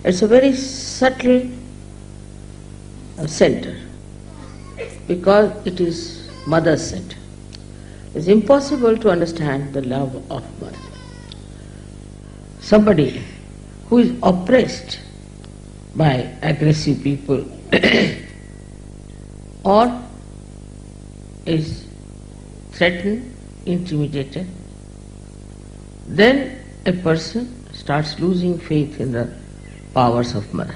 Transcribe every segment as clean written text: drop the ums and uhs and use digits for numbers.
It's a very subtle center because it is mother's center. It's impossible to understand the love of mother. Somebody who is oppressed by aggressive people or is threatened, intimidated, then a person starts losing faith in the powers of mother.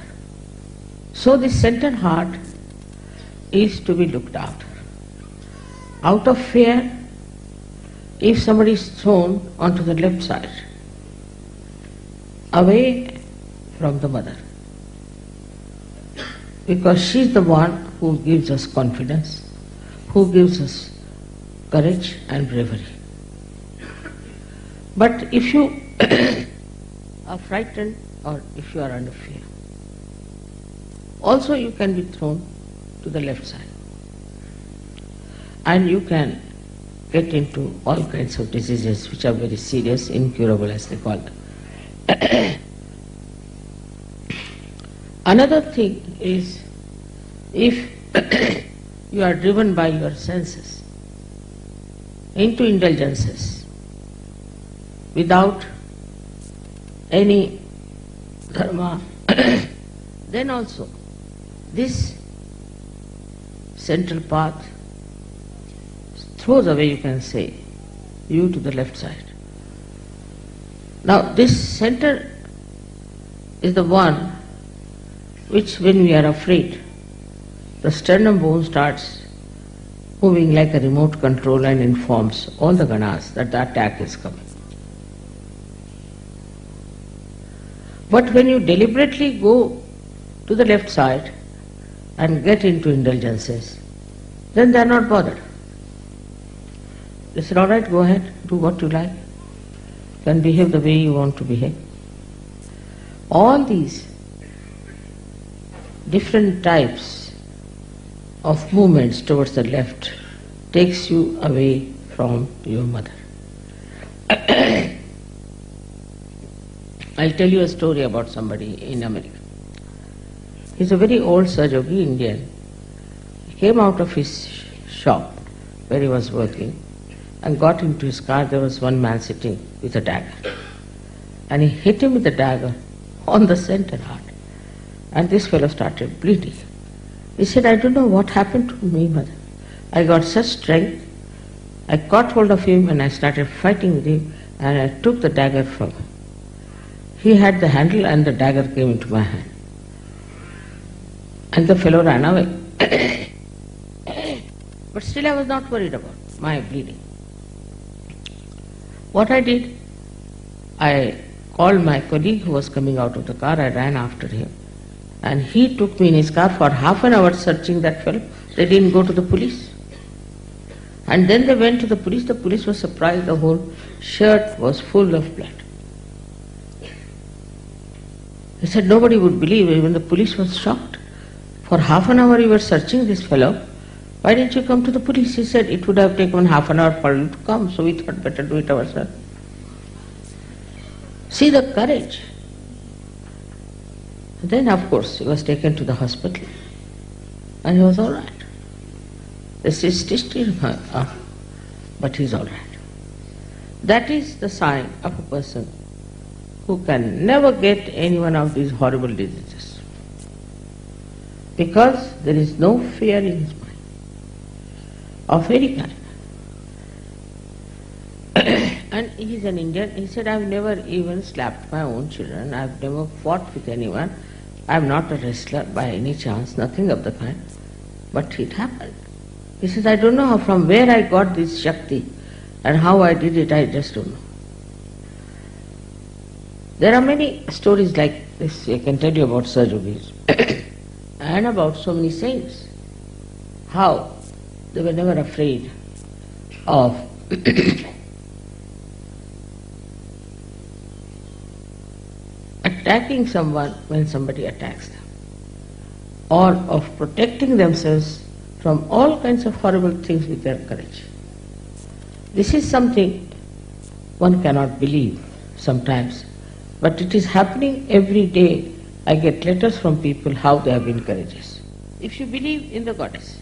So this centered heart is to be looked after. Out of fear, if somebody is thrown onto the left side, away from the mother, because she is the one who gives us confidence, who gives us courage and bravery. But if you are frightened or if you are under fear, also you can be thrown to the left side and you can get into all kinds of diseases which are very serious, incurable as they call them. Another thing is, if you are driven by your senses into indulgences without any dharma, then also this central path throws away, you can say, you to the left side. Now this center is the one which, when we are afraid, the sternum bone starts moving like a remote control and informs all the ganas that the attack is coming. But when you deliberately go to the left side and get into indulgences, then they are not bothered. They said, all right, go ahead, do what you like, you can behave the way you want to behave. All these different types of movements towards the left takes you away from your mother. I'll tell you a story about somebody in America. He's a very old Sahajogi Indian. He came out of his shop where he was working and got into his car. There was one man sitting with a dagger. And he hit him with the dagger on the center heart. And this fellow started bleeding. He said, I don't know what happened to me, mother. I got such strength. I caught hold of him and I started fighting with him and I took the dagger from him. He had the handle and the dagger came into my hand. And the fellow ran away. But still I was not worried about my bleeding. What I did, I called my colleague who was coming out of the car. I ran after him. And he took me in his car for half an hour searching that fellow. They didn't go to the police. And then they went to the police. The police was surprised. The whole shirt was full of blood. He said nobody would believe. Even the police was shocked. For half an hour you were searching this fellow. Why didn't you come to the police? He said it would have taken half an hour for you to come, so we thought better do it ourselves. See the courage. Then of course he was taken to the hospital and he was all right. They stitched him up, but he's all right. That is the sign of a person who can never get any one of these horrible diseases, because there is no fear in his mind of any kind. And he's an Indian. He said, I've never even slapped my own children. I've never fought with anyone. I'm not a wrestler by any chance, nothing of the kind. But it happened. He says, I don't know from where I got this Shakti and how I did it, I just don't know. There are many stories like this I can tell you about Sahajogis and about so many saints, how they were never afraid of attacking someone when somebody attacks them, or of protecting themselves from all kinds of horrible things with their courage. This is something one cannot believe sometimes, but it is happening every day I get letters from people how they have been courageous. If you believe in the goddess,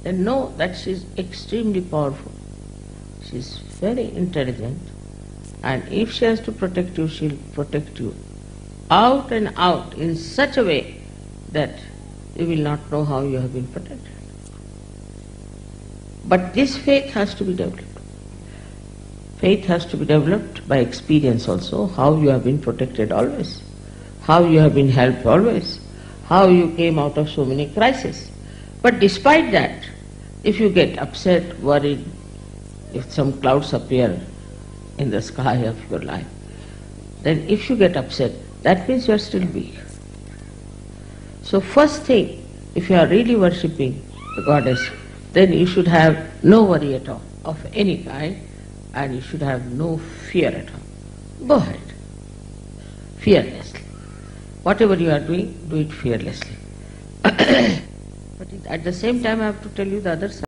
then know that she is extremely powerful. She is very intelligent, and if she has to protect you, she will protect you out and out in such a way that you will not know how you have been protected. But this faith has to be developed. Faith has to be developed by experience also, how you have been protected always, how you have been helped always, how you came out of so many crises. But despite that, if you get upset, worried, if some clouds appear in the sky of your life, then if you get upset, that means you are still weak. So first thing, if you are really worshipping the goddess, then you should have no worry at all of any kind, and you should have no fear at all. Go ahead, fearlessly. Whatever you are doing, do it fearlessly. But at the same time I have to tell you the other side.